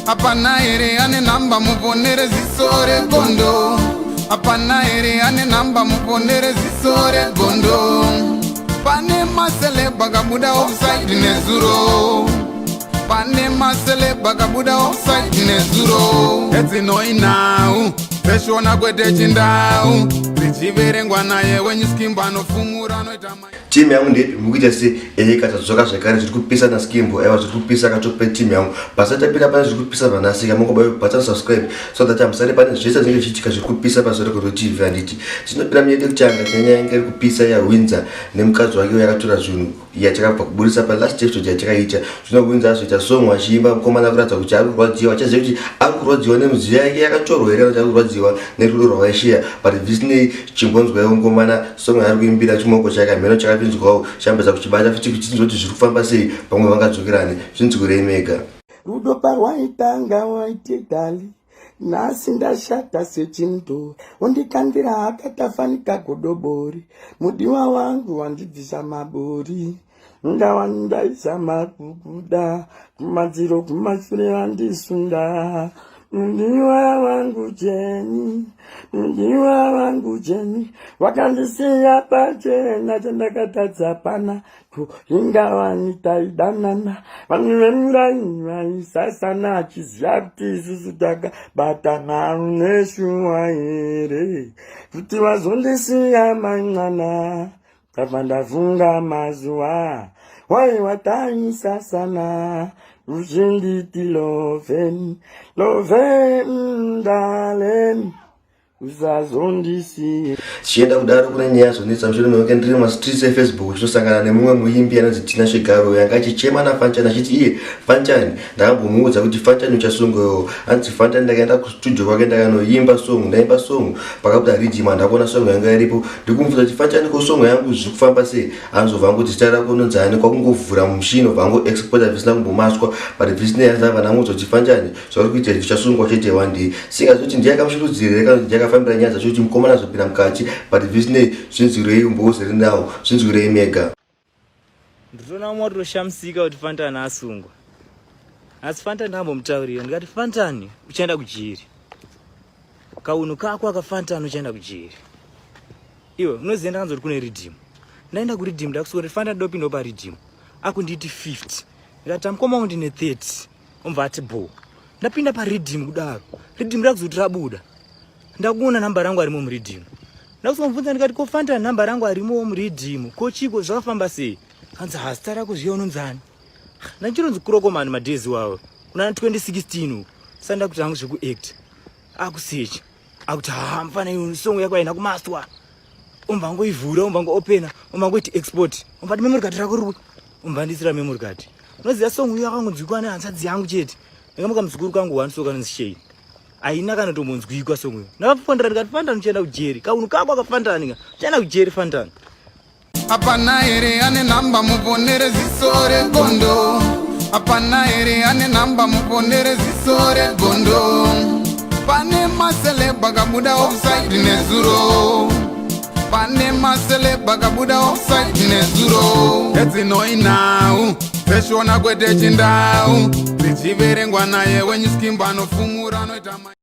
Apana ere ane namba muponere zisore gondo. Apana ere ane namba muponere zisore gondo. Pane masele bagabuda offside nezuro. Pane masele bagabuda offside nezuro. Eti no inau Peshona kwete chindau Zichiverengwa naye wenye skimba no fumura no itama. Timu yangu ndipi mukija si katadzoka zvekare zviri kupisa na skimbo aiwa zviri kupisa katope timu yangu pasata pira pane zviri kupisa vanasika mungoba button subscribe so that amusare pane zvese zvinenge zvichiitika zviri kupisa paZorokoro TV anditi tinopira muyede kuti anga nyanya yange iri kupisa ya Windsor nemukadzi wake yakatora zvinhu yachakabva kuburisa pa last episode yachakaita zvino Windsor azoita song achiimba mukomana kuratidza kuti ari kurwadziwa achaziva kuti ari kurwadziwa nemudziyo yake yakatorwa here kuti ari kurwadziwa nerudo rwavaishiya but Disney chimbonzwa mukomana song ari kuimbira chimoko chake mheno chakapinzwawo chambedza kuchibata futi kuchinzwa kuti zviri kufamba sei pamwe vangadzokerane zvinzwirei mega rudo parwaitanga waite dali nhasi ndashata sechindo undikandira akatafanika godobori mudiwa wangu wandibvisa mabori ndawandaisa makukuda kumadziro kumashure vandisunda mudiwa wangu jeni wakandisiya pachena chandakatadza pana ingawani taidanana vanhu vemurai vaisasana achiziva kuti isusu takabatana neshuwa here kuti vazondisiya man'ana ndabva ndafunga mazuva waiwa taisasana uchinditi loveni darling uzazondisiye chienda kudaro kune nyaya zonetsa mushure mekunge ndiri mumastreets efacebook chinosangana nemumwe muimbi anonzi Tina Shigaro yanga achichema naFanchani achiti iye Fanchani ndakambomuudza kuti Fanchani uchasongowo anzi Fanchani ndakaenda kustudio kwake ndakanoimba song ndaimba song pakabuda ridhima ndakuona song yanga iripo ndikumubvunza kuti Fanchani ko song yangu zviri kufamba sei anozobva kuti zita rako nonzani kwakungovhura mushino vangu exporta zvisina kumbomaswa but Disney yazava namuudza kuti Fanchani zvauri kuita zvichasungwa chete one day singazoti ndiyakamshurudzira kana fambira nyaya dzacho kuti mukomana azopinda mukati but Disney zvinzwirei umbozeri nawo zvinzwirei mega ndinoona mwatoshamsika kuti Fanchani asungwa asi Fanchani ndambomutaurira ndikati Fanchani uchaenda kujeri kaunhu kako akaFanchani uchaenda kujeri iwe unoziva ndakanzoti kune ridhimu ndaenda kuridhimu ndakusori Fanchani ndopinda paridhimu akunditi 50 ndikati mukoma wangu ndine 30 umva ati bo ndapinda paridhimu kudaro ridhimu rakuzoti rabuda ndakuona namba rangu arimo muridhimu ndakusomubvunza ndikati ko Fanchani namba rangu arimo muridhimu ko chiko zvakafamba sei kanzi hazita rako zviya unonzani ndachironzi kurokomani madhezi wawo kuna 2016 sanda kuti hangu zvekuact akusecha akuti mfana song yako aina kumastwa umva ngoivhura umva ngoopena umva ngoiti export umva ndi memory card rako ruri umva ndisira memory card unoziva song uyu yakangonzwikwa nehanzadzi yangu chete ndingamuka muzukuru kangu wanisoka nozishei aina kana tombonzwikwa song uyu ndakafondera ndikati Fanchani uchienda kujeri kaunhu kako akaFanchani uchienda kujeri Fanchani. Apana ere ane namba muponere zisore gondo. Apana ere ane namba muponere zisore gondo. Pane masele bagabuda offside nezuro. Pane masele bagabuda offside nezuro. Eti no inau Peshona kwete chindau Zichiverengwa naye wenye skimba no fumura no itama.